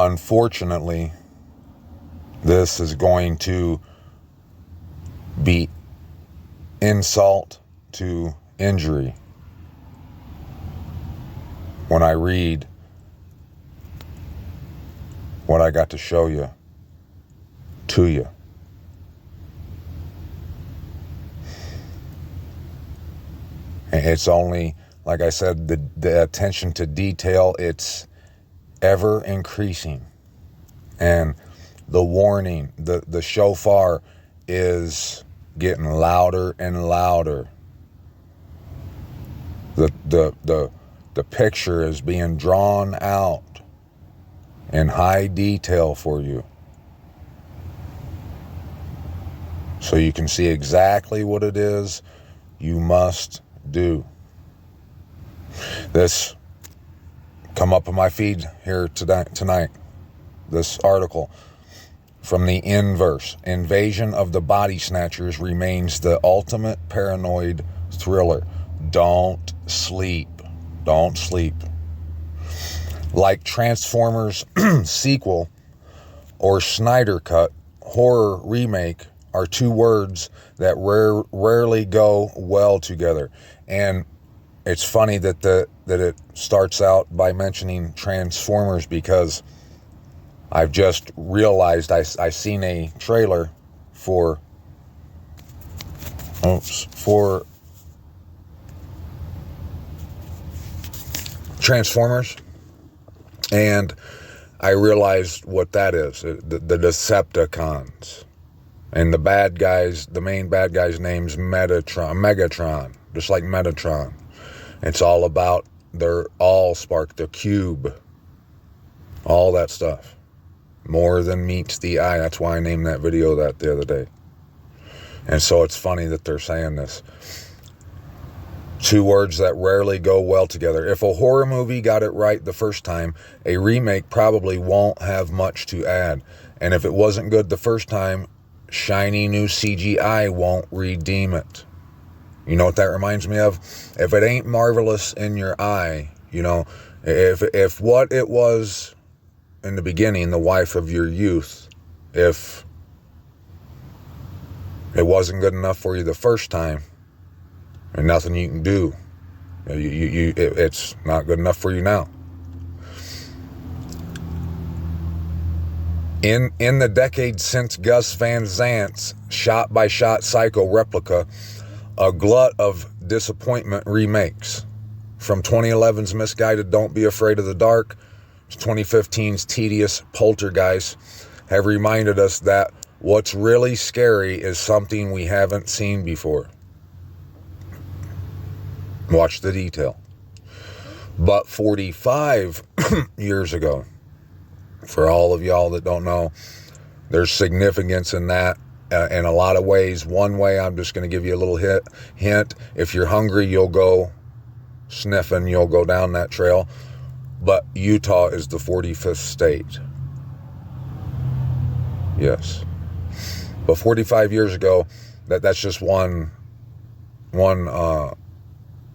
Unfortunately, this is going to be insult to injury when I read what I got to show you to you. It's only, like I said, the attention to detail, it's ever increasing. And the warning, the shofar is getting louder and louder. The picture is being drawn out in high detail for you, so you can see exactly what it is you must do. This come up on my feed here tonight. This article from the Inverse. Invasion of the Body Snatchers remains the ultimate paranoid thriller. Don't sleep. Don't sleep. Like Transformers sequel or Snyder Cut, horror remake are two words that rarely go well together. And it's funny that it starts out by mentioning Transformers, because I've just realized I seen a trailer for Transformers, and I realized what that is. The Decepticons. And the bad guys, the main bad guy's name's Megatron, just like Metatron. It's all about their Allspark, the cube, all that stuff. More than meets the eye. That's why I named that video that the other day. And so it's funny that they're saying this. Two words that rarely go well together. If a horror movie got it right the first time, a remake probably won't have much to add. And if it wasn't good the first time, shiny new CGI won't redeem it. You know what that reminds me of? If it ain't marvelous in your eye, you know, if what it was in the beginning, the wife of your youth, if it wasn't good enough for you the first time, and nothing you can do, it's not good enough for you now. In the decades since Gus Van Sant's shot-by-shot Psycho replica, a glut of disappointment remakes. From 2011's misguided Don't Be Afraid of the Dark to 2015's tedious Poltergeist have reminded us that what's really scary is something we haven't seen before. Watch the detail. But 45 years ago, for all of y'all that don't know, there's significance in that in a lot of ways. One way, I'm just going to give you a little hint. If you're hungry, you'll go sniffing, you'll go down that trail. But Utah is the 45th state. Yes. But 45 years ago, that's just one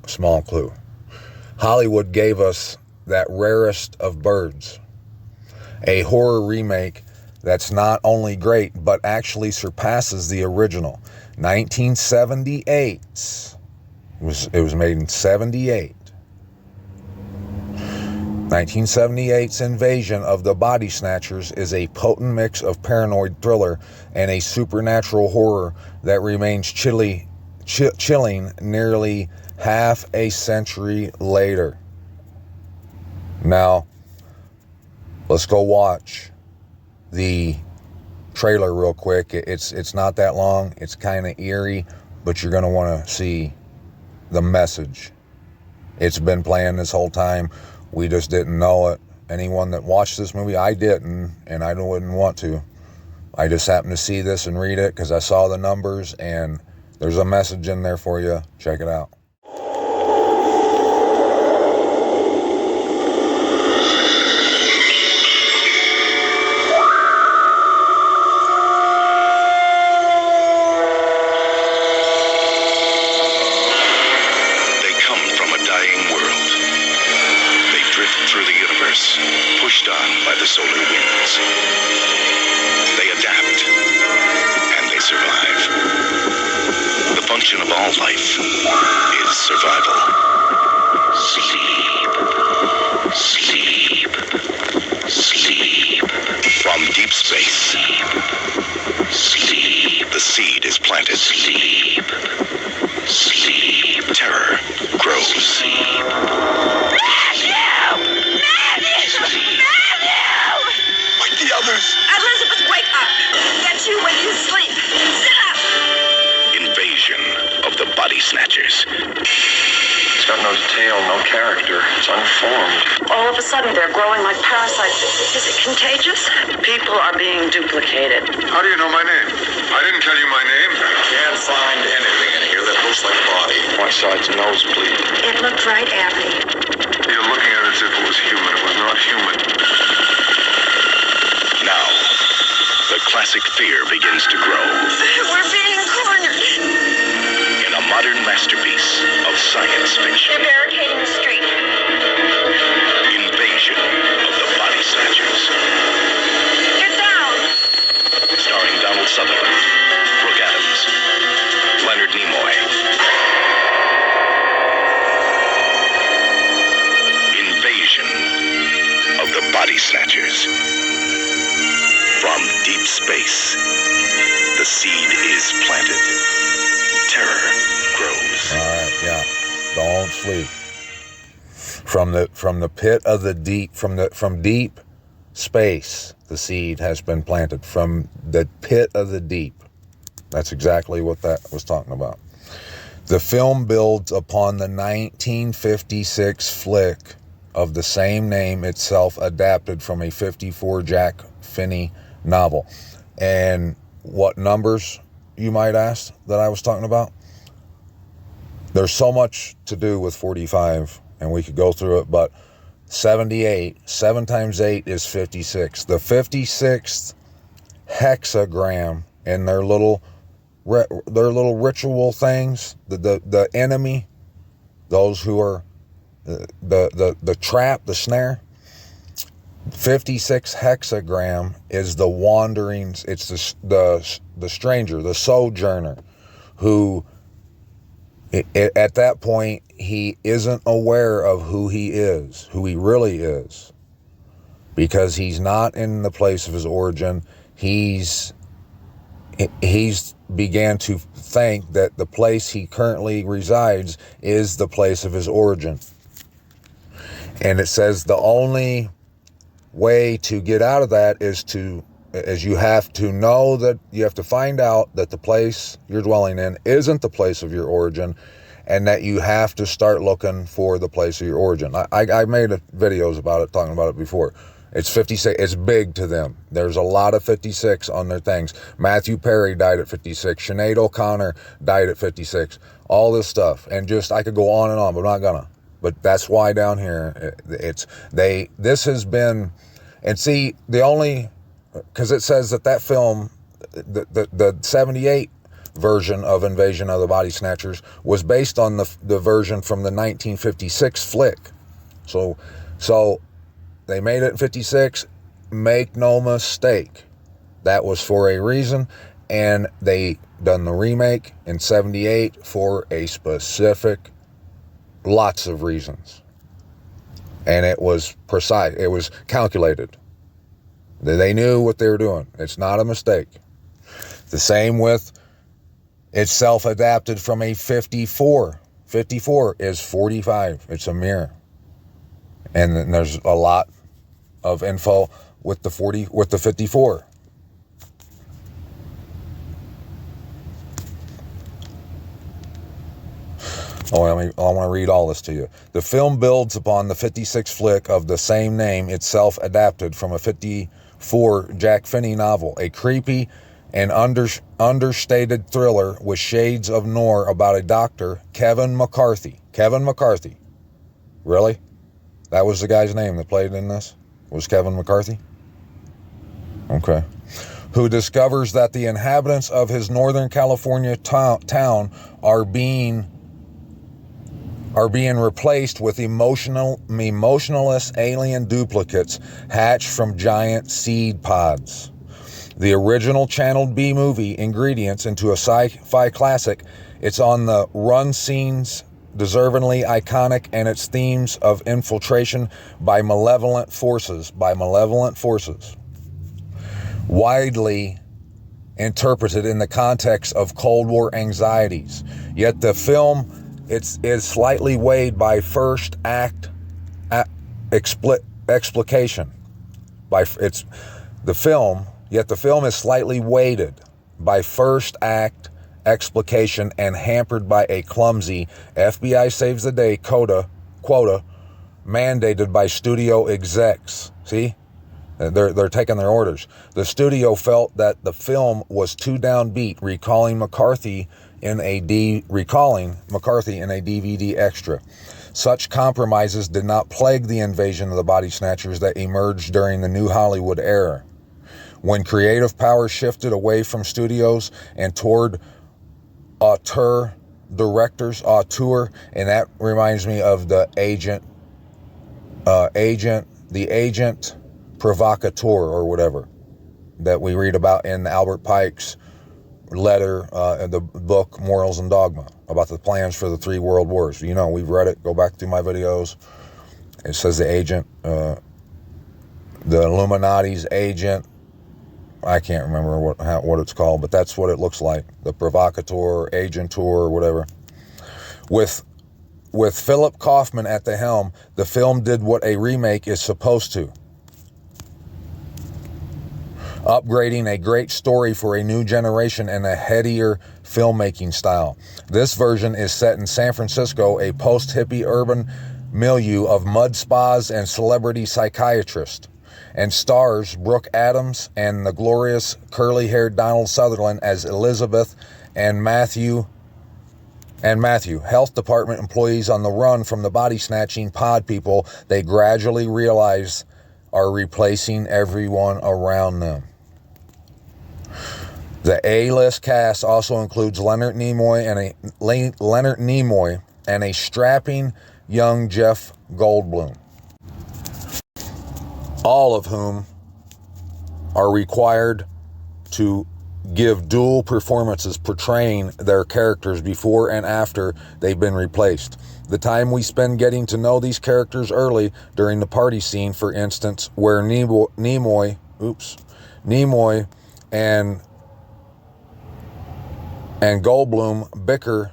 small clue. Hollywood gave us that rarest of birds. A horror remake that's not only great, but actually surpasses the original. 1978. It was made in 78. 1978's Invasion of the Body Snatchers is a potent mix of paranoid thriller and a supernatural horror that remains chilling nearly half a century later. Now, let's go watch the trailer real quick. It's not that long. It's kind of eerie, but you're going to want to see the message. It's been playing this whole time. We just didn't know it. Anyone that watched this movie, I didn't, and I wouldn't want to. I just happened to see this and read it because I saw the numbers, and there's a message in there for you. Check it out. Pushed on by the solar winds. They adapt, and they survive. The function of all life is survival. Sleep. Sleep. Sleep. From deep space. Sleep. The seed is planted. Sleep. Sleep. Terror grows. Sleep. Matthew! Like the others. Elizabeth, wake up. Get you when you sleep. Sit up. Invasion of the Body Snatchers. It's got no tail, no character. It's unformed. All of a sudden, they're growing like parasites. Is it contagious? People are being duplicated. How do you know my name? I didn't tell you my name. Can't find anything in here that looks like a body. One side's nosebleed. It looked right at me. You're looking at it as if it was human. It was not human. Now, the classic fear begins to grow We're being cornered. in a modern masterpiece of science fiction. They're barricading the street. Invasion of the Body Snatchers. Get down. Starring Donald Sutherland, Brooke Adams, Leonard Nimoy. Invasion of the Body Snatchers. From deep space, the seed is planted. Terror grows. All right, yeah. Don't sleep. From the pit of the deep, from deep space, the seed has been planted. From the pit of the deep. That's exactly what that was talking about. The film builds upon the 1956 flick of the same name, itself adapted from a 54 Jack Finney novel. And what numbers, you might ask, that I was talking about? There's so much to do with 45, and we could go through it, but 78, 7 times 8 is 56. The 56th hexagram in their little ritual things, the enemy, those who are the trap, the snare. 56 hexagram is the wanderings. It's the stranger, the sojourner, who at that point he isn't aware of who he really is, because he's not in the place of his origin. He's began to think that the place he currently resides is the place of his origin. And it says the only way to get out of that is you have to know that you have to find out that the place you're dwelling in isn't the place of your origin, and that you have to start looking for the place of your origin. I made videos about it, talking about it before. It's 56. It's big to them. There's a lot of 56 on their things. Matthew Perry died at 56. Sinead O'Connor died at 56. All this stuff. And just, I could go on and on, but I'm not gonna. But that's why down here, this has been, and see, the only, because it says that film, the 78 version of Invasion of the Body Snatchers was based on the version from the 1956 flick. So they made it in 56. Make no mistake, that was for a reason, and they done the remake in 78 for a specific, lots of reasons. And it was precise. It was calculated. They knew what they were doing. It's not a mistake. The same with, it's self-adapted from a 54. 54 is 45. It's a mirror. And then there's a lot of info with the 54. Oh, I want to read all this to you. The film builds upon the 56 flick of the same name, itself adapted from a 54 Jack Finney novel, a creepy and understated thriller with shades of noir about a doctor, Kevin McCarthy. Kevin McCarthy. Really? That was the guy's name that played in this? Was Kevin McCarthy? Okay. Who discovers that the inhabitants of his Northern California town are being are being replaced with emotionless alien duplicates hatched from giant seed pods. The original channeled B-movie ingredients into a sci-fi classic, it's on the run scenes deservingly iconic, and its themes of infiltration by malevolent forces, widely interpreted in the context of Cold War anxieties. Yet the film is slightly weighed by first act explication. Yet the film is slightly weighted by first act explication and hampered by a clumsy FBI saves the day quota mandated by studio execs. See? They're taking their orders. The studio felt that the film was too downbeat, recalling McCarthy in a DVD extra. Such compromises did not plague the invasion of the body snatchers that emerged during the New Hollywood era, when creative power shifted away from studios and toward auteur directors, and that reminds me of the agent provocateur or whatever that we read about in Albert Pike's letter in the book Morals and Dogma about the plans for the 3 world wars. You know, we've read it. Go back through my videos. It says the agent, the Illuminati's agent. I can't remember what it's called, but that's what it looks like. The provocateur, agenteur, or whatever. With Philip Kaufman at the helm, the film did what a remake is supposed to. Upgrading a great story for a new generation and a headier filmmaking style. This version is set in San Francisco, a post-hippie urban milieu of mud spas and celebrity psychiatrists, and stars Brooke Adams and the glorious curly-haired Donald Sutherland as Elizabeth and Matthew, health department employees on the run from the body-snatching pod people they gradually realize are replacing everyone around them. The A-list cast also includes Leonard Nimoy and a strapping young Jeff Goldblum, all of whom are required to give dual performances portraying their characters before and after they've been replaced. The time we spend getting to know these characters early during the party scene, for instance, where Nimoy and Goldblum bicker,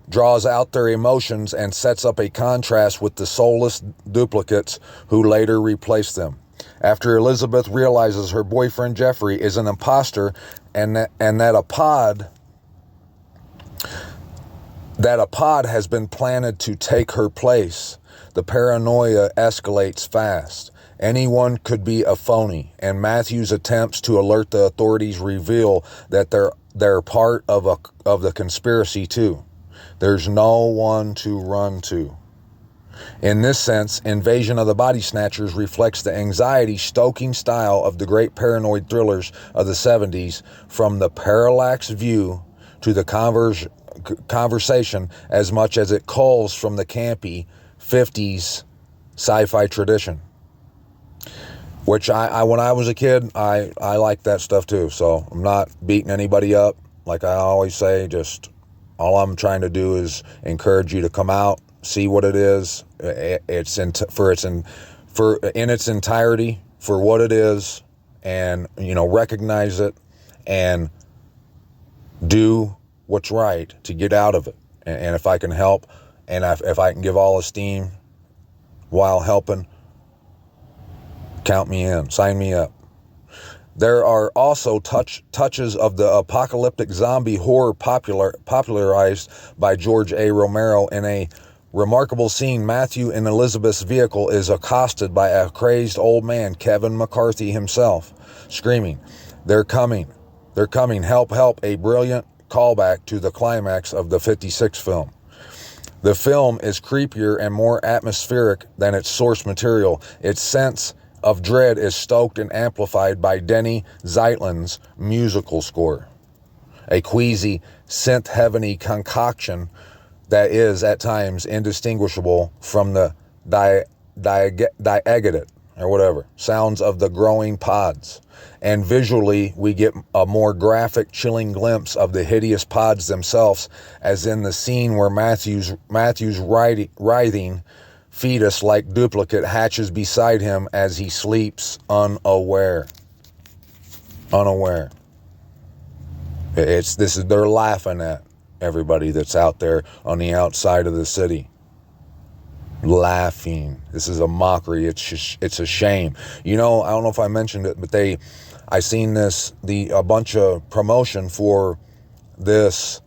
draws out their emotions and sets up a contrast with the soulless duplicates who later replace them. After Elizabeth realizes her boyfriend Jeffrey is an imposter and that a pod has been planted to take her place, the paranoia escalates fast. Anyone could be a phony, and Matthew's attempts to alert the authorities reveal that they're part of the conspiracy too. There's no one to run to. In this sense, Invasion of the Body Snatchers reflects the anxiety-stoking style of the great paranoid thrillers of the 70s, from the parallax view to the conversation, as much as it culls from the campy 50s sci-fi tradition. Which I when I was a kid, I liked that stuff too. So I'm not beating anybody up. Like I always say, just all I'm trying to do is encourage you to come out, see what it is. It's in its entirety for what it is, and recognize it and do what's right to get out of it. And if I can help, and if I can give all esteem while helping, count me in, sign me up. There are also touches of the apocalyptic zombie horror popularized by George A. Romero. In a remarkable scene, Matthew in Elizabeth's vehicle is accosted by a crazed old man, Kevin McCarthy himself, screaming, "They're coming, they're coming, help, help," a brilliant callback to the climax of the 56 film. The film is creepier and more atmospheric than its source material. Its sense of dread is stoked and amplified by Denny Zeitlin's musical score, a queasy, synth-heavy concoction that is at times indistinguishable from the diagate or whatever sounds of the growing pods. And visually, we get a more graphic, chilling glimpse of the hideous pods themselves, as in the scene where Matthew's writhing fetus-like duplicate hatches beside him as he sleeps unaware. They're laughing at everybody that's out there on the outside of the city. Laughing. This is a mockery. It's a shame. You know, I don't know if I mentioned it, but I seen a bunch of promotion for this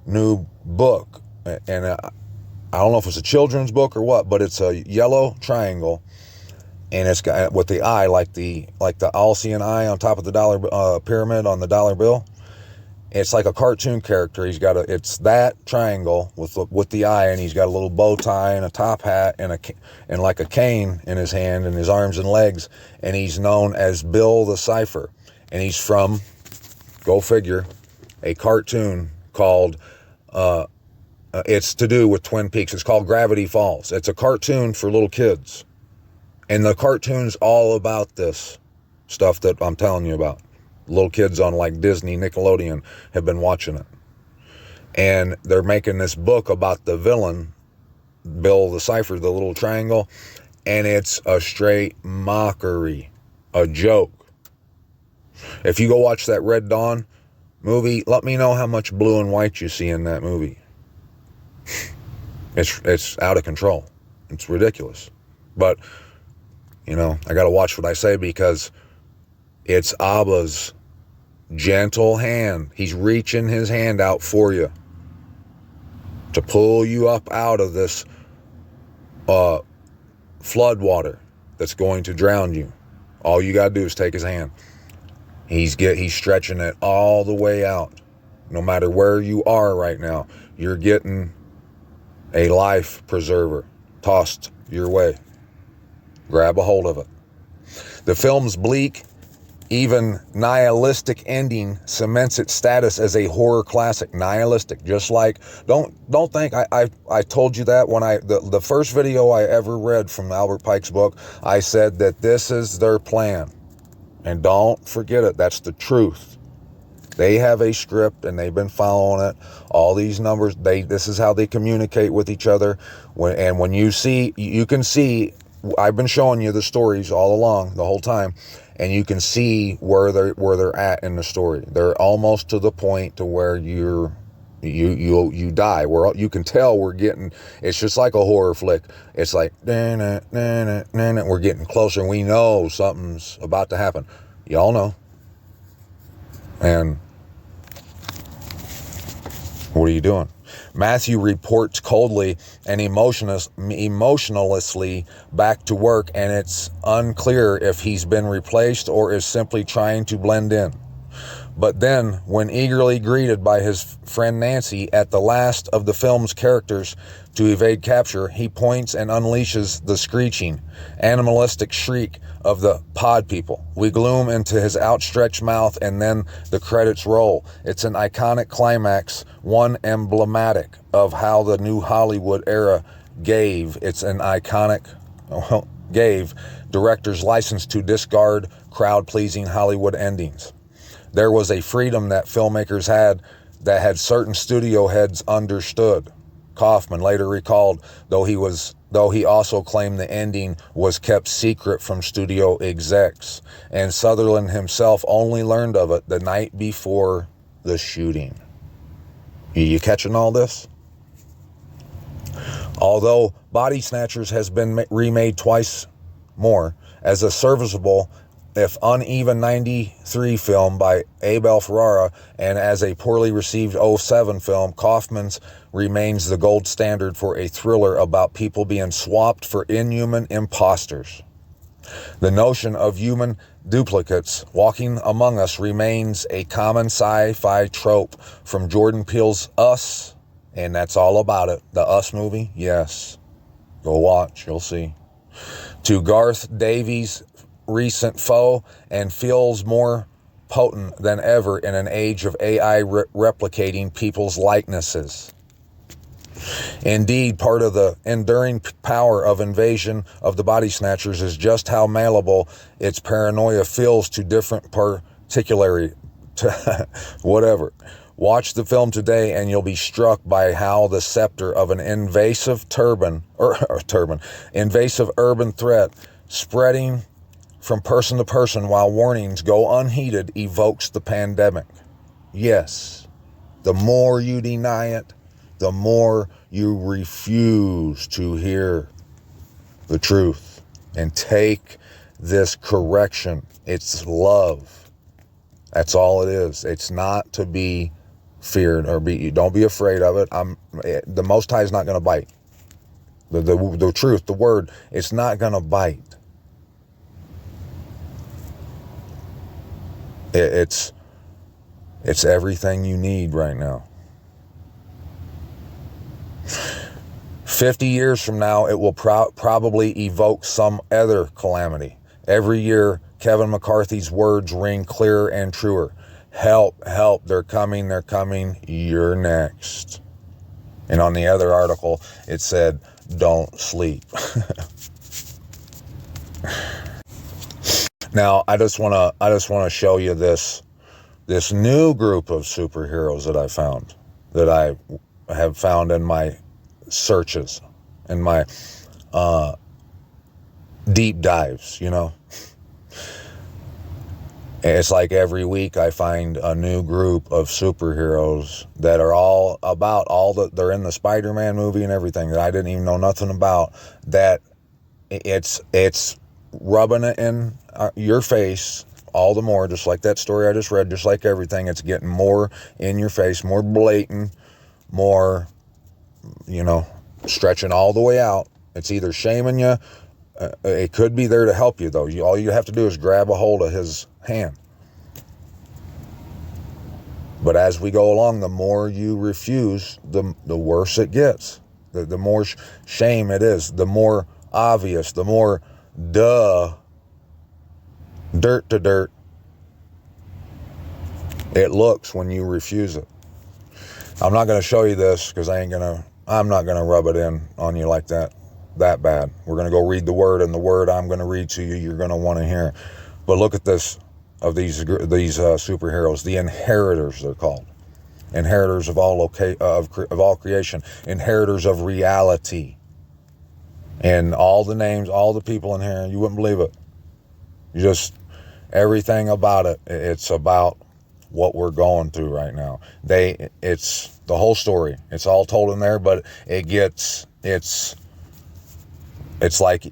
new book, and I don't know if it's a children's book or what, but it's a yellow triangle, and it's got with the eye like the Alcyon eye on top of the dollar pyramid on the dollar bill. It's like a cartoon character. It's that triangle with the eye, and he's got a little bow tie and a top hat and like a cane in his hand and his arms and legs, and he's known as Bill the Cipher, and he's from, go figure, a cartoon called it's to do with Twin Peaks. It's called Gravity Falls. It's a cartoon for little kids, and the cartoon's all about this stuff that I'm telling you about. Little kids on like Disney, Nickelodeon have been watching it. And they're making this book about the villain, Bill the Cipher, the little triangle. And it's a straight mockery, a joke. If you go watch that Red Dawn movie, let me know how much blue and white you see in that movie. It's out of control. It's ridiculous. But, you know, I got to watch what I say because it's Abba's gentle hand. He's reaching his hand out for you to pull you up out of this flood water that's going to drown you. All you got to do is take his hand. He's stretching it all the way out. No matter where you are right now, you're getting a life preserver tossed your way. Grab a hold of it. The film's bleak, even nihilistic ending cements its status as a horror classic. Nihilistic, just like, don't think I told you that when the first video I ever read from Albert Pike's book, I said that this is their plan. And don't forget it, that's the truth. They have a script and they've been following it. All these numbers, this is how they communicate with each other. When you can see, I've been showing you the stories all along, the whole time. And you can see where they're at in the story. They're almost to the point to where you die. You can tell we're getting. It's just like a horror flick. It's like we're getting closer, and we know something's about to happen. Y'all know. And what are you doing? Matthew reports coldly and emotionlessly back to work, and it's unclear if he's been replaced or is simply trying to blend in. But then, when eagerly greeted by his friend Nancy at the last of the film's characters to evade capture, he points and unleashes the screeching, animalistic shriek of the pod people. We gloom into his outstretched mouth, and then the credits roll. It's an iconic climax, one emblematic of how the new Hollywood era gave directors license to discard crowd-pleasing Hollywood endings. There was a freedom that filmmakers had that had certain studio heads understood. Kaufman later recalled, though he also claimed the ending was kept secret from studio execs, and Sutherland himself only learned of it the night before the shooting. You catching all this? Although Body Snatchers has been remade twice more as a serviceable, if uneven 93 film by Abel Ferrara, and as a poorly received 07 film, Kaufman's remains the gold standard for a thriller about people being swapped for inhuman imposters. The notion of human duplicates walking among us remains a common sci-fi trope from Jordan Peele's Us, and that's all about it. The Us movie, yes. Go watch, you'll see. To Garth Davies' recent foe, and feels more potent than ever in an age of AI replicating people's likenesses. Indeed, part of the enduring power of Invasion of the Body Snatchers is just how malleable its paranoia feels to different particularly whatever. Watch the film today and you'll be struck by how the scepter of an invasive invasive urban threat spreading from person to person while warnings go unheeded evokes the pandemic. Yes, the more you deny it, the more you refuse to hear the truth and take this correction. It's love. That's all it is. It's not to be feared or don't be afraid of it. The Most High is not going to bite. The truth, the word, it's not going to bite. It's everything you need right now. 50 years from now, it will probably evoke some other calamity. Every year, Kevin McCarthy's words ring clearer and truer. Help, help, they're coming, you're next. And on the other article, it said, don't sleep. Now, I just want to show you this new group of superheroes that I found, that I have found in my searches, in my deep dives, you know. It's like every week I find a new group of superheroes that are all about they're in the Spider-Man movie and everything that I didn't even know nothing about, that it's rubbing it in your face all the more, just like that story I just read, just like everything. It's getting more in your face, more blatant, more, you know, stretching all the way out. It's either shaming you. It could be there to help you, though. All you have to do is grab a hold of his hand. But as we go along, the more you refuse, the worse it gets. The more shame it is, the more obvious, the more dirt to dirt it looks when you refuse it. I'm not going to show you this because I'm not going to rub it in on you like that bad. We're going to go read the word, and the word I'm going to read to you, you're going to want to hear. But look at this, of these superheroes, the inheritors, they're called. Inheritors of all creation, inheritors of reality. And all the names, all the people in here, you wouldn't believe it. Everything about it, it's about what we're going through right now. It's the whole story. It's all told in there, but it's like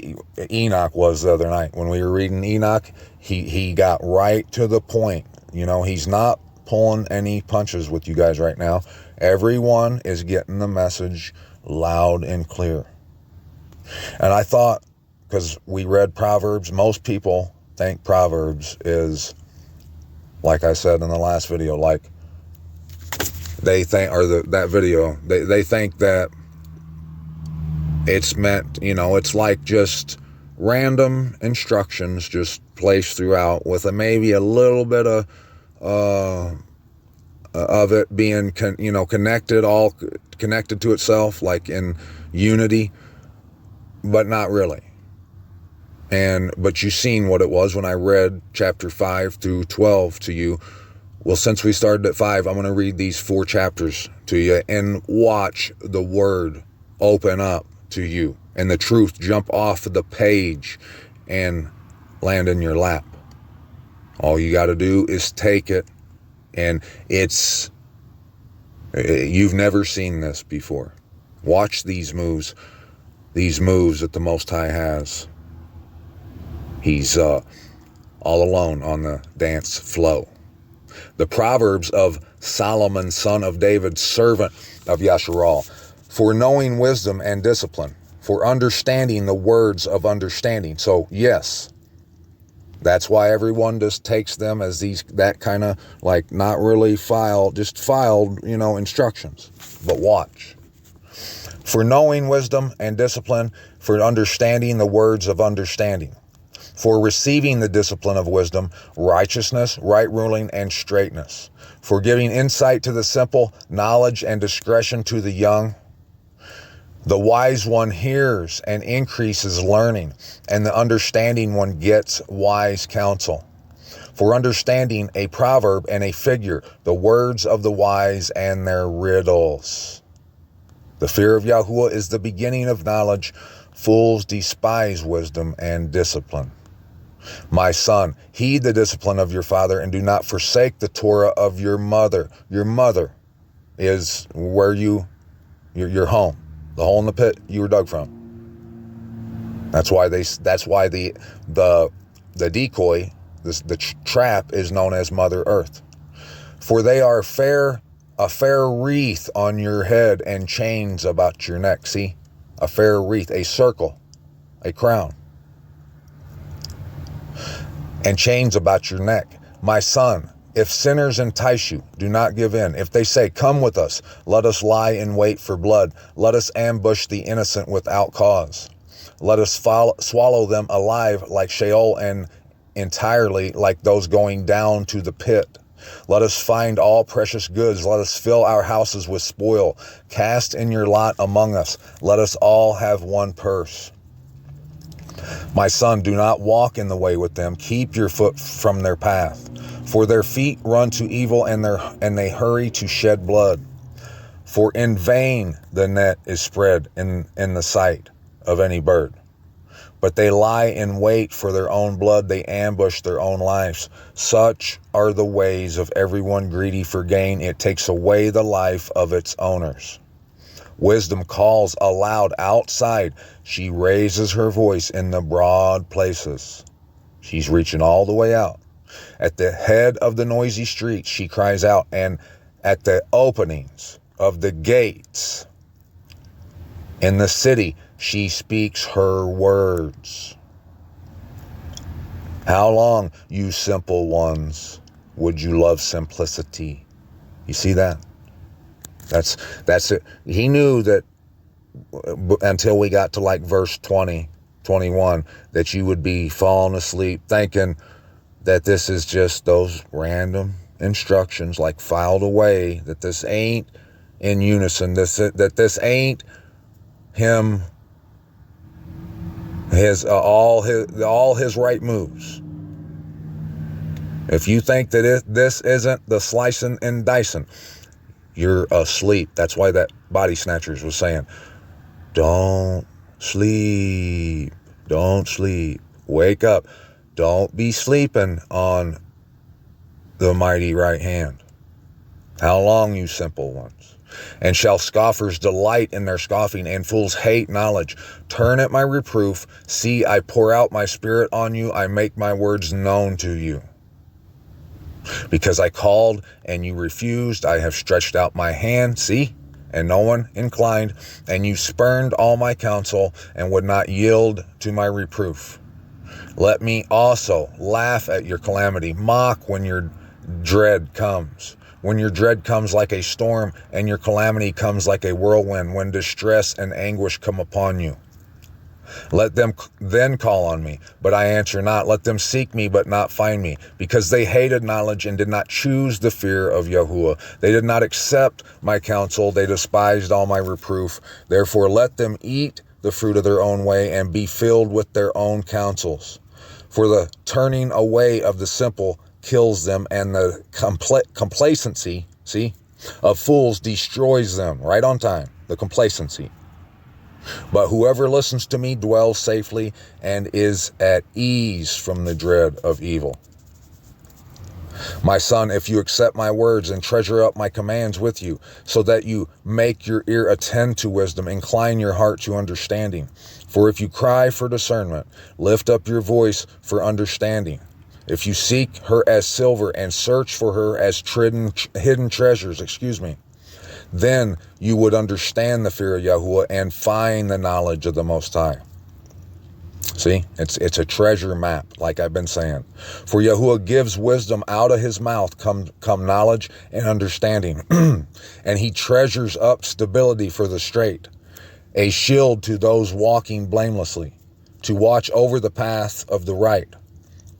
Enoch was the other night. When we were reading Enoch, he got right to the point. You know, he's not pulling any punches with you guys right now. Everyone is getting the message loud and clear. And I thought, because we read Proverbs, most people think Proverbs is, like I said in the last video, like they think, or that video, they think that it's meant, you know, it's like just random instructions just placed throughout with maybe a little bit of it being, connected, all connected to itself, like in unity, but not really. But you've seen what it was when I read chapter 5 through 12 to you. Well, since we started at 5, I'm going to read these 4 chapters to you and watch the word open up to you and the truth jump off the page and land in your lap. All you got to do is take it, and you've never seen this before. Watch these moves that the Most High has. He's all alone on the dance floor. The Proverbs of Solomon, son of David, servant of Yasharal, for knowing wisdom and discipline, for understanding the words of understanding. So yes, that's why everyone just takes them as that kind of like not really filed instructions. But watch. For knowing wisdom and discipline, for understanding the words of understanding, for receiving the discipline of wisdom, righteousness, right ruling, and straightness, for giving insight to the simple, knowledge and discretion to the young, The wise one hears and increases learning, and the understanding one gets wise counsel. For understanding, a proverb and a figure, the words of the wise and their riddles. The fear of Yahuwah is the beginning of knowledge. Fools despise wisdom and discipline. My son, heed the discipline of your father, and do not forsake the Torah of your mother. Your mother is where your home, the hole in the pit you were dug from. That's why the decoy, the trap, is known as Mother Earth. For they are a fair wreath on your head and chains about your neck. See, a fair wreath, a circle, a crown, and chains about your neck. My son, if sinners entice you, do not give in. If they say, come with us, let us lie in wait for blood. Let us ambush the innocent without cause. Let us swallow them alive like Sheol, and entirely like those going down to the pit. Let us find all precious goods. Let us fill our houses with spoil. Cast in your lot among us. Let us all have one purse. My son, do not walk in the way with them. Keep your foot from their path. For their feet run to evil, and they hurry to shed blood. For in vain the net is spread in the sight of any bird. But they lie in wait for their own blood. They ambush their own lives. Such are the ways of everyone greedy for gain. It takes away the life of its owners. Wisdom calls aloud outside. She raises her voice in the broad places. She's reaching all the way out. At the head of the noisy streets, she cries out, and at the openings of the gates in the city, she speaks her words. How long, you simple ones, would you love simplicity? You see that? That's it. He knew that until we got to like verse 20, 21, that you would be falling asleep thinking that this is just those random instructions like filed away, that this ain't in unison, that this ain't him, all his right moves. If you think that this isn't the slicing and dicing, you're asleep. That's why that Body Snatchers was saying, don't sleep, wake up. Don't be sleeping on the mighty right hand. How long, you simple ones? And shall scoffers delight in their scoffing, and fools hate knowledge? Turn at my reproof. See, I pour out my spirit on you. I make my words known to you. Because I called and you refused, I have stretched out my hand, see, and no one inclined, and you spurned all my counsel and would not yield to my reproof. Let me also laugh at your calamity, mock when your dread comes. When your dread comes like a storm, and your calamity comes like a whirlwind, when distress and anguish come upon you. Let them then call on me, but I answer not. Let them seek me, but not find me, because they hated knowledge and did not choose the fear of Yahuwah. They did not accept my counsel. They despised all my reproof. Therefore, let them eat the fruit of their own way and be filled with their own counsels. For the turning away of the simple kills them, and the complacency, of fools destroys them. Right on time, the complacency. But whoever listens to me dwells safely and is at ease from the dread of evil. My son, if you accept my words and treasure up my commands with you, so that you make your ear attend to wisdom, incline your heart to understanding. For if you cry for discernment, lift up your voice for understanding. If you seek her as silver and search for her as hidden treasures, then you would understand the fear of Yahuwah and find the knowledge of the Most High. See, it's a treasure map, like I've been saying. For Yahuwah gives wisdom, out of his mouth come knowledge and understanding. And he treasures up stability for the straight, a shield to those walking blamelessly, to watch over the path of the right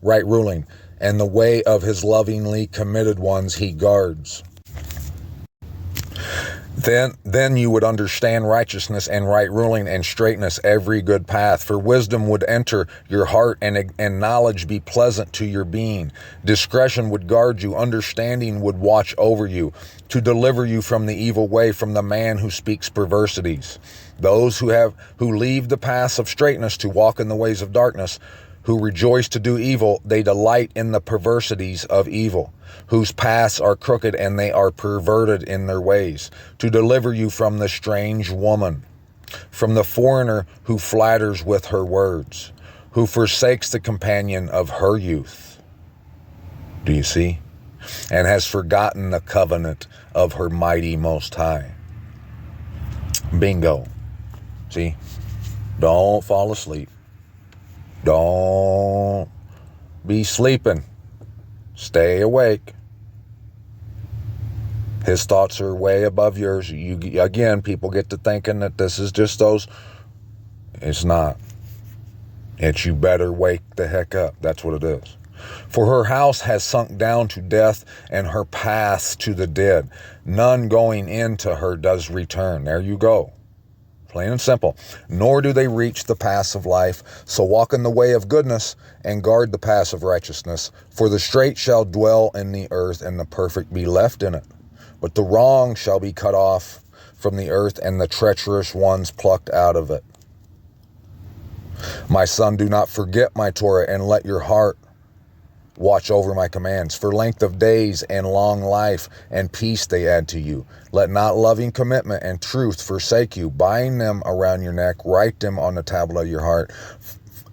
ruling, and the way of his lovingly committed ones he guards. Then you would understand righteousness and right ruling and straightness, every good path. For wisdom would enter your heart and knowledge be pleasant to your being. Discretion would guard you. Understanding would watch over you to deliver you from the evil way, from the man who speaks perversities. Those who leave the paths of straightness to walk in the ways of darkness, who rejoice to do evil, they delight in the perversities of evil, whose paths are crooked and they are perverted in their ways, to deliver you from the strange woman, from the foreigner who flatters with her words, who forsakes the companion of her youth. Do you see? And has forgotten the covenant of her mighty Most High. Bingo. See? Don't fall asleep. Don't be sleeping. Stay awake. His thoughts are way above yours. Again, people get to thinking that this is just those. It's not. It's you better wake the heck up. That's what it is. For her house has sunk down to death, and her paths to the dead. None going into her does return. There you go. Plain and simple. Nor do they reach the paths of life. So walk in the way of goodness and guard the paths of righteousness. For the straight shall dwell in the earth, and the perfect be left in it. But the wrong shall be cut off from the earth, and the treacherous ones plucked out of it. My son, do not forget my Torah, and let your heart watch over my commands. For length of days and long life and peace they add to you. Let not loving commitment and truth forsake you. Bind them around your neck. Write them on the tablet of your heart.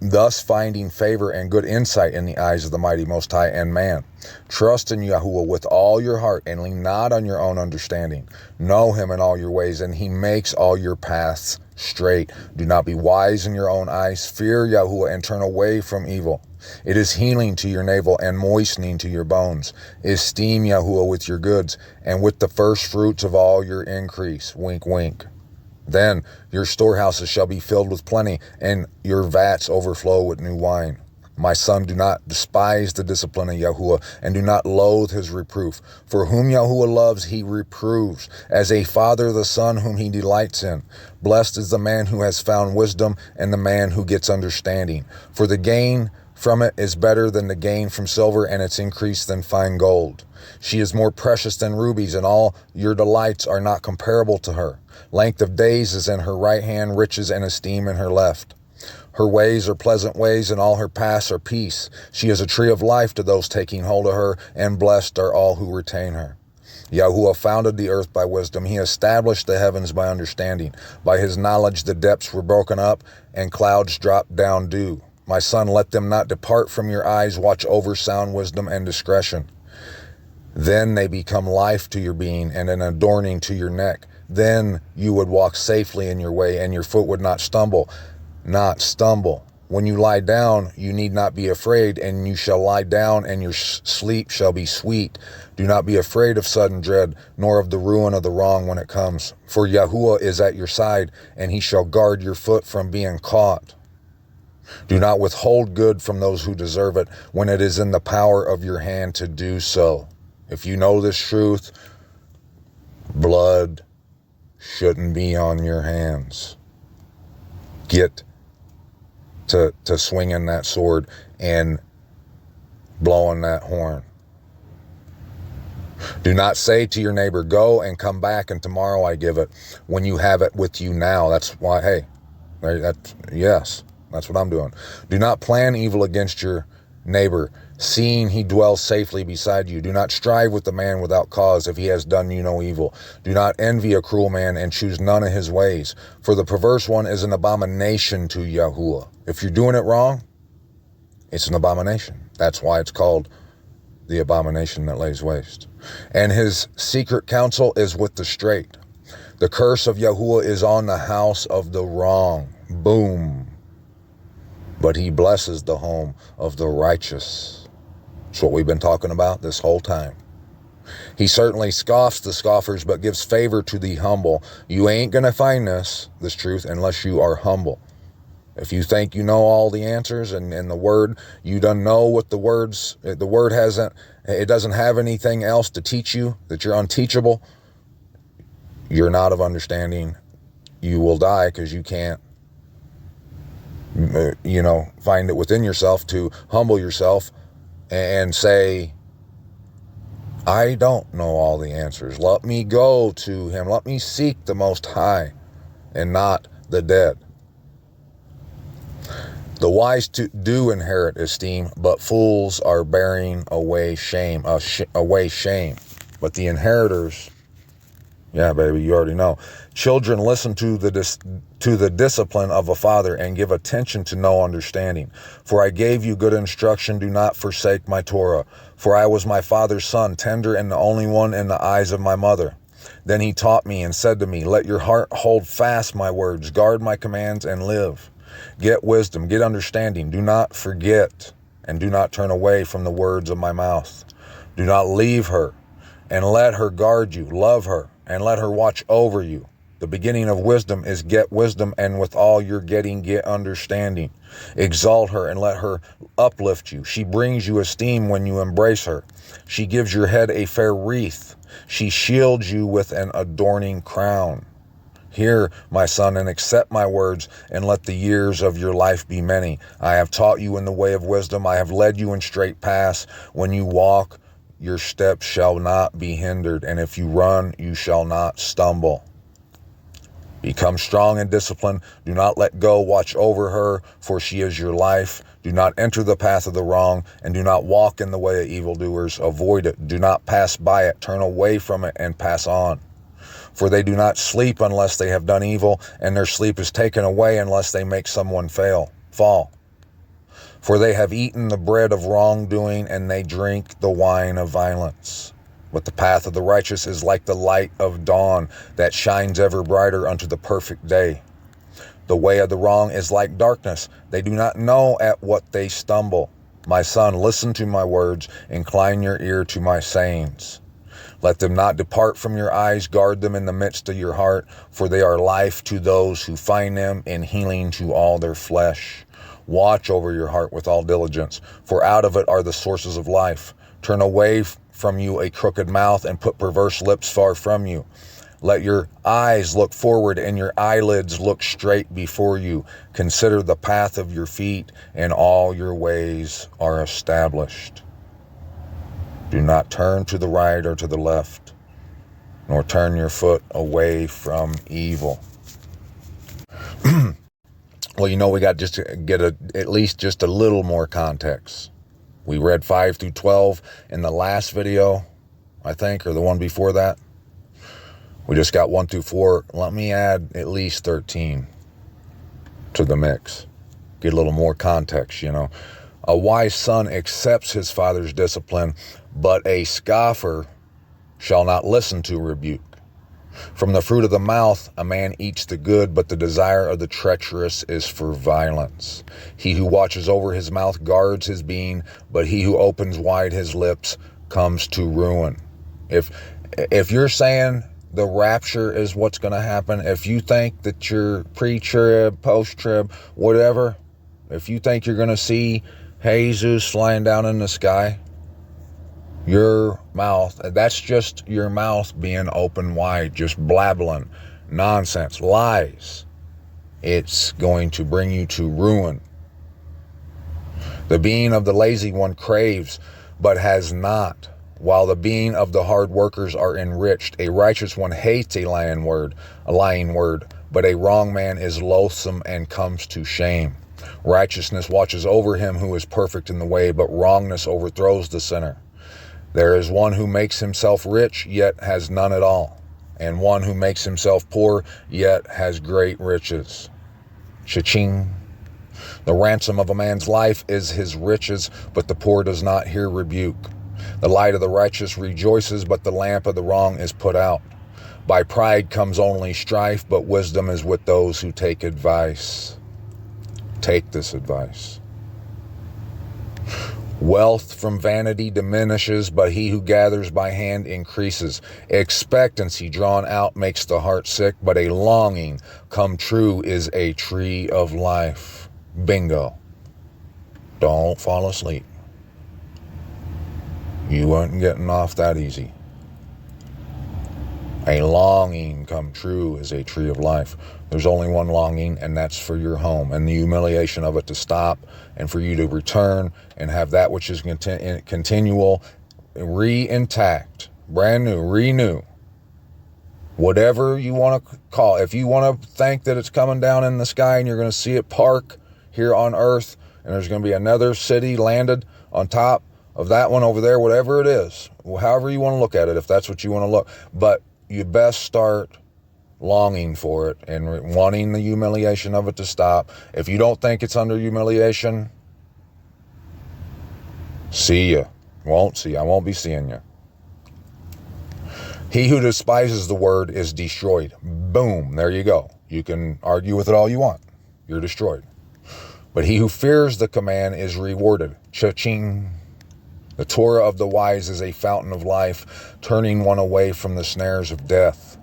Thus finding favor and good insight in the eyes of the mighty Most High and man. Trust in Yahuwah with all your heart and lean not on your own understanding. Know him in all your ways, and he makes all your paths straight. Do not be wise in your own eyes. Fear Yahuwah and turn away from evil. It is healing to your navel and moistening to your bones. Esteem Yahuwah with your goods and with the first fruits of all your increase. Wink, wink. Then your storehouses shall be filled with plenty, and your vats overflow with new wine. My son, do not despise the discipline of Yahuwah, and do not loathe his reproof. For whom Yahuwah loves, he reproves, as a father the son whom he delights in. Blessed is the man who has found wisdom, and the man who gets understanding. For the gain from it is better than the gain from silver, and its increase than fine gold. She is more precious than rubies, and all your delights are not comparable to her. Length of days is in her right hand, riches and esteem in her left. Her ways are pleasant ways, and all her paths are peace. She is a tree of life to those taking hold of her, and blessed are all who retain her. Yahuwah founded the earth by wisdom. He established the heavens by understanding. By his knowledge the depths were broken up, and clouds dropped down dew. My son, let them not depart from your eyes. Watch over sound wisdom and discretion. Then they become life to your being and an adorning to your neck. Then you would walk safely in your way, and your foot would not stumble. When you lie down, you need not be afraid, and you shall lie down, and your sleep shall be sweet. Do not be afraid of sudden dread, nor of the ruin of the wrong when it comes. For Yahuwah is at your side, and he shall guard your foot from being caught. Do not withhold good from those who deserve it, when it is in the power of your hand to do so. If you know this truth, blood shouldn't be on your hands. Get to swinging that sword and blowing that horn. Do not say to your neighbor, go and come back, and tomorrow I give it, when you have it with you now. That's why, hey, yes, that's what I'm doing. Do not plan evil against your neighbor, seeing he dwells safely beside you. Do not strive with the man without cause, if he has done you no evil. Do not envy a cruel man, and choose none of his ways. For the perverse one is an abomination to Yahuwah. If you're doing it wrong, it's an abomination. That's why it's called the abomination that lays waste. And his secret counsel is with the straight. The curse of Yahuwah is on the house of the wrong. Boom. But he blesses the home of the righteous. That's what we've been talking about this whole time. He certainly scoffs the scoffers, but gives favor to the humble. You ain't going to find this truth, unless you are humble. If you think you know all the answers and the word, you don't know what the word doesn't have anything else to teach you, that you're unteachable, you're not of understanding, you will die, because you can't, find it within yourself to humble yourself and say, I don't know all the answers. Let me go to him. Let me seek the Most High and not the dead. The wise do inherit esteem, but fools are bearing away shame. But the inheritors, yeah, baby, you already know. Children, listen to the discipline of a father and give attention to no understanding. For I gave you good instruction. Do not forsake my Torah. For I was my father's son, tender and the only one in the eyes of my mother. Then he taught me and said to me, let your heart hold fast my words, guard my commands and live. Get wisdom, get understanding. Do not forget and do not turn away from the words of my mouth. Do not leave her and let her guard you. Love her and let her watch over you. The beginning of wisdom is get wisdom, and with all you're getting, get understanding. Exalt her and let her uplift you. She brings you esteem when you embrace her. She gives your head a fair wreath. She shields you with an adorning crown. Hear, my son, and accept my words, and let the years of your life be many. I have taught you in the way of wisdom. I have led you in straight paths. When you walk, your steps shall not be hindered, and if you run, you shall not stumble. Become strong and disciplined. Do not let go. Watch over her, for she is your life. Do not enter the path of the wrong, and do not walk in the way of evildoers. Avoid it. Do not pass by it. Turn away from it and pass on. For they do not sleep unless they have done evil, and their sleep is taken away unless they make someone fall. For they have eaten the bread of wrongdoing, and they drink the wine of violence. But the path of the righteous is like the light of dawn that shines ever brighter unto the perfect day. The way of the wrong is like darkness. They do not know at what they stumble. My son, listen to my words. Incline your ear to my sayings. Let them not depart from your eyes. Guard them in the midst of your heart, for they are life to those who find them and healing to all their flesh. Watch over your heart with all diligence, for out of it are the sources of life. Turn away from you a crooked mouth and put perverse lips far from you. Let your eyes look forward and your eyelids look straight before you. Consider the path of your feet, and all your ways are established. Do not turn to the right or to the left, nor turn your foot away from evil. Well, we got just to get at least just a little more context. We read 5 through 12 in the last video, I think, or the one before that. We just got 1 through 4. Let me add at least 13 to the mix. Get a little more context, A wise son accepts his father's discipline, but a scoffer shall not listen to rebuke. From the fruit of the mouth a man eats the good, but the desire of the treacherous is for violence. He who watches over his mouth guards his being, but he who opens wide his lips comes to ruin. If you're saying the rapture is what's going to happen, if you think that you're pre-trib, post-trib, whatever, if you think you're going to see Jesus flying down in the sky, your mouth, that's just your mouth being open wide, just blabbling nonsense, lies. It's going to bring you to ruin. The being of the lazy one craves, but has not, while the being of the hard workers are enriched. A righteous one hates a lying word, but a wrong man is loathsome and comes to shame. Righteousness watches over him who is perfect in the way, but wrongness overthrows the sinner. There is one who makes himself rich, yet has none at all, and one who makes himself poor, yet has great riches. Cha-ching. The ransom of a man's life is his riches, but the poor does not hear rebuke. The light of the righteous rejoices, but the lamp of the wrong is put out. By pride comes only strife, but wisdom is with those who take advice. Take this advice. Wealth from vanity diminishes, but he who gathers by hand increases. Expectancy drawn out makes the heart sick, but a longing come true is a tree of life. Bingo. Don't fall asleep. You weren't getting off that easy. A longing come true is a tree of life. There's only one longing, and that's for your home and the humiliation of it to stop, and for you to return and have that which is continual, re-intact, brand new, renew. Whatever you want to call it. If you want to think that it's coming down in the sky and you're going to see it park here on earth, and there's going to be another city landed on top of that one over there, whatever it is, however you want to look at it, if that's what you want to look. But you best start longing for it and wanting the humiliation of it to stop. If you don't think it's under humiliation, see ya. Won't see. I won't be seeing you. He who despises the word is destroyed. Boom. There you go. You can argue with it all you want. You're destroyed. But he who fears the command is rewarded. Cha-ching. The Torah of the wise is a fountain of life, turning one away from the snares of death.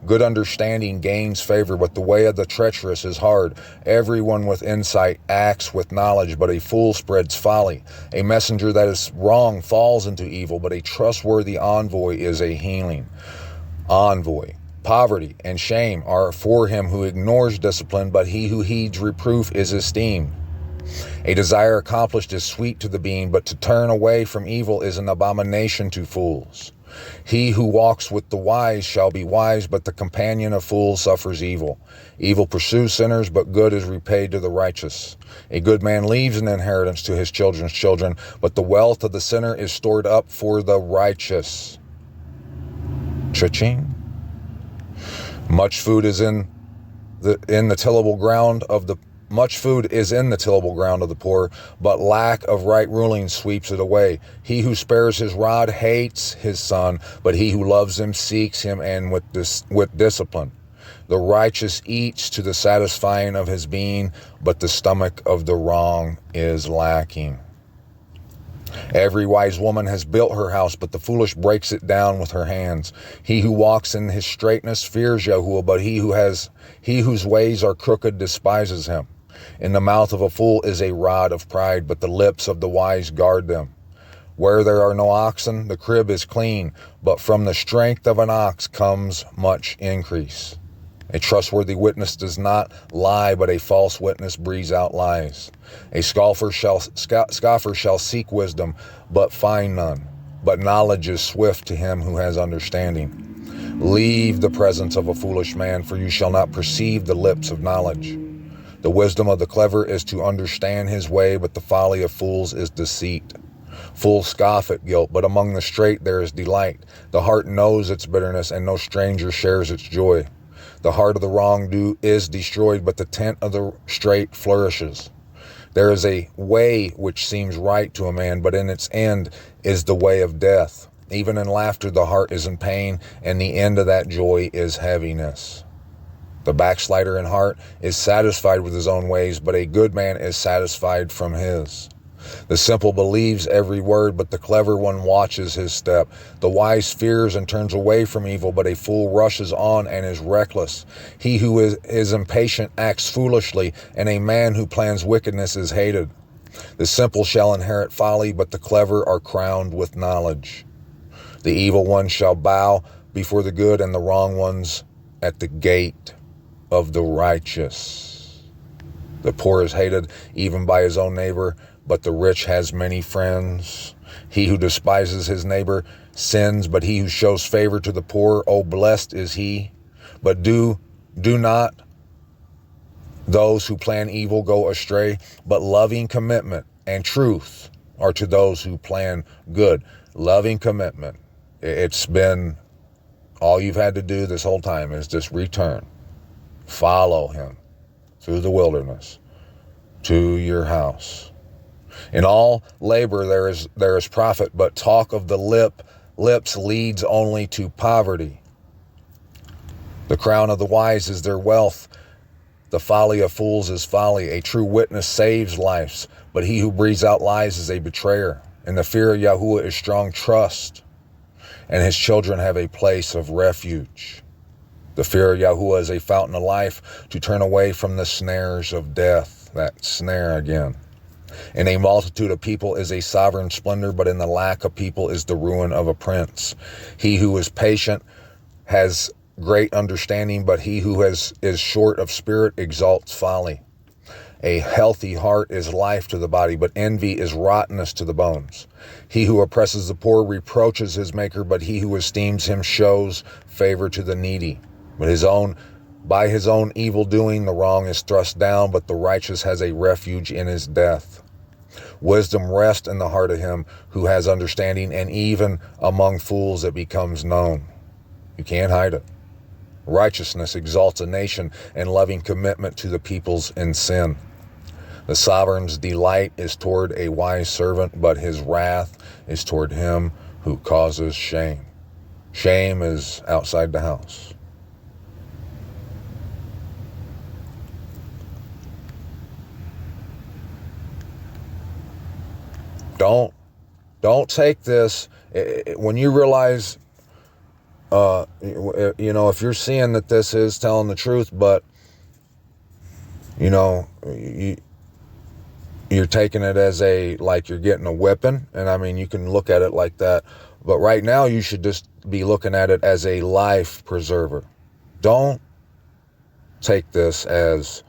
Good understanding gains favor, but the way of the treacherous is hard. Everyone with insight acts with knowledge, but a fool spreads folly. A messenger that is wrong falls into evil, but a trustworthy envoy is a healing. Envoy. Poverty and shame are for him who ignores discipline, but he who heeds reproof is esteemed. A desire accomplished is sweet to the being, but to turn away from evil is an abomination to fools. He who walks with the wise shall be wise, but the companion of fools suffers evil. Evil pursues sinners, but good is repaid to the righteous. A good man leaves an inheritance to his children's children, but the wealth of the sinner is stored up for the righteous. Cha-ching. Much food is in the tillable ground of the poor, but lack of right ruling sweeps it away. He who spares his rod hates his son, but he who loves him seeks him and with discipline. The righteous eats to the satisfying of his being, but the stomach of the wrong is lacking. Every wise woman has built her house, but the foolish breaks it down with her hands. He who walks in his straightness fears Yahuwah, but he whose ways are crooked despises him. In the mouth of a fool is a rod of pride, but the lips of the wise guard them. Where there are no oxen, the crib is clean, but from the strength of an ox comes much increase. A trustworthy witness does not lie, but a false witness breathes out lies. A scoffer shall seek wisdom, but find none. But knowledge is swift to him who has understanding. Leave the presence of a foolish man, for you shall not perceive the lips of knowledge. The wisdom of the clever is to understand his way, but the folly of fools is deceit. Fools scoff at guilt, but among the straight there is delight. The heart knows its bitterness, and no stranger shares its joy. The heart of the wrong is destroyed, but the tent of the straight flourishes. There is a way which seems right to a man, but in its end is the way of death. Even in laughter the heart is in pain, and the end of that joy is heaviness. The backslider in heart is satisfied with his own ways, but a good man is satisfied from his. The simple believes every word, but the clever one watches his step. The wise fears and turns away from evil, but a fool rushes on and is reckless. He who is impatient acts foolishly, and a man who plans wickedness is hated. The simple shall inherit folly, but the clever are crowned with knowledge. The evil ones shall bow before the good, and the wrong ones at the gate of the righteous. The poor is hated even by his own neighbor, but the rich has many friends. He who despises his neighbor sins, but he who shows favor to the poor, oh, blessed is he. But do not those who plan evil go astray, but loving commitment and truth are to those who plan good. Loving commitment. It's been all you've had to do this whole time is just return. Follow him through the wilderness to your house. In all labor there is profit, but talk of the lips leads only to poverty. The crown of the wise is their wealth. The folly of fools is folly. A true witness saves lives, but he who breathes out lies is a betrayer. And the fear of Yahuwah is strong trust, and his children have a place of refuge. The fear of Yahuwah is a fountain of life, to turn away from the snares of death. That snare again. In a multitude of people is a sovereign splendor, but in the lack of people is the ruin of a prince. He who is patient has great understanding, but he who is short of spirit exalts folly. A healthy heart is life to the body, but envy is rottenness to the bones. He who oppresses the poor reproaches his maker, but he who esteems him shows favor to the needy. But by his own evil doing, the wrong is thrust down, but the righteous has a refuge in his death. Wisdom rests in the heart of him who has understanding, and even among fools it becomes known. You can't hide it. Righteousness exalts a nation, and loving commitment to the peoples in sin. The sovereign's delight is toward a wise servant, but his wrath is toward him who causes shame. Shame is outside the house. Don't take this when you realize, if you're seeing that this is telling the truth, but you're taking it as like you're getting a whipping. And I mean, you can look at it like that, but right now you should just be looking at it as a life preserver. Don't take this as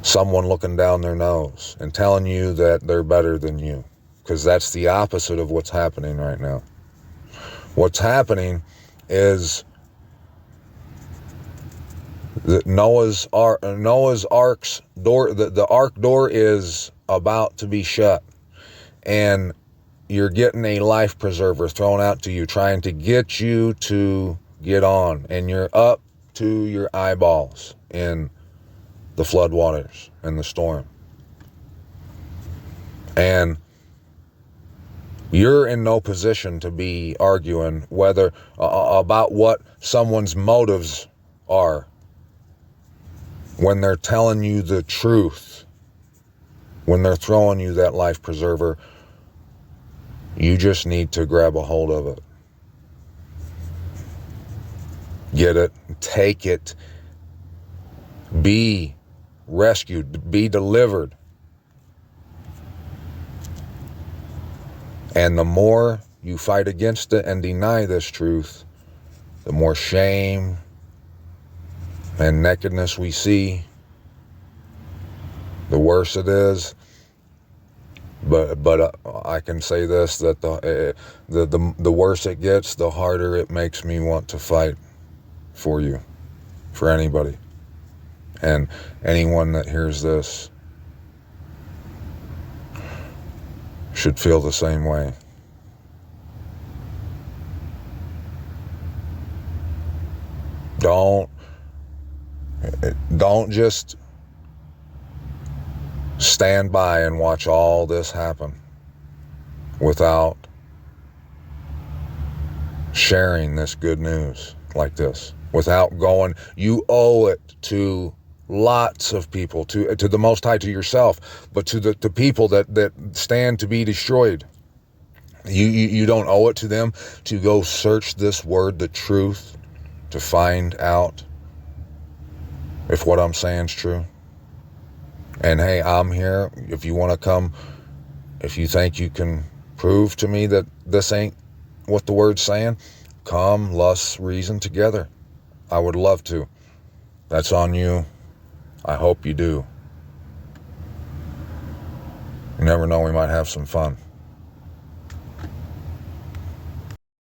someone looking down their nose and telling you that they're better than you, because that's the opposite of what's happening right now. What's happening is that Noah's Ark's door, the Ark door is about to be shut, and you're getting a life preserver thrown out to you, trying to get you to get on, and you're up to your eyeballs in the floodwaters and the storm. And you're in no position to be arguing whether about what someone's motives are when they're telling you the truth, when they're throwing you that life preserver. You just need to grab a hold of it. Get it, take it, be rescued, be delivered. And the more you fight against it and deny this truth, the more shame and nakedness we see, the worse it is. But I can say this, that the worse it gets, the harder it makes me want to fight for you, for anybody. And anyone that hears this should feel the same way. Don't just stand by and watch all this happen without sharing this good news like this, without going. You owe it to lots of people, to the Most High, to yourself, but to the people that stand to be destroyed. You don't owe it to them to go search this word, the truth, to find out if what I'm saying is true. And hey, I'm here. If you want to come, if you think you can prove to me that this ain't what the word's saying, come, let's reason together. I would love to. That's on you. I hope you do. You never know, we might have some fun.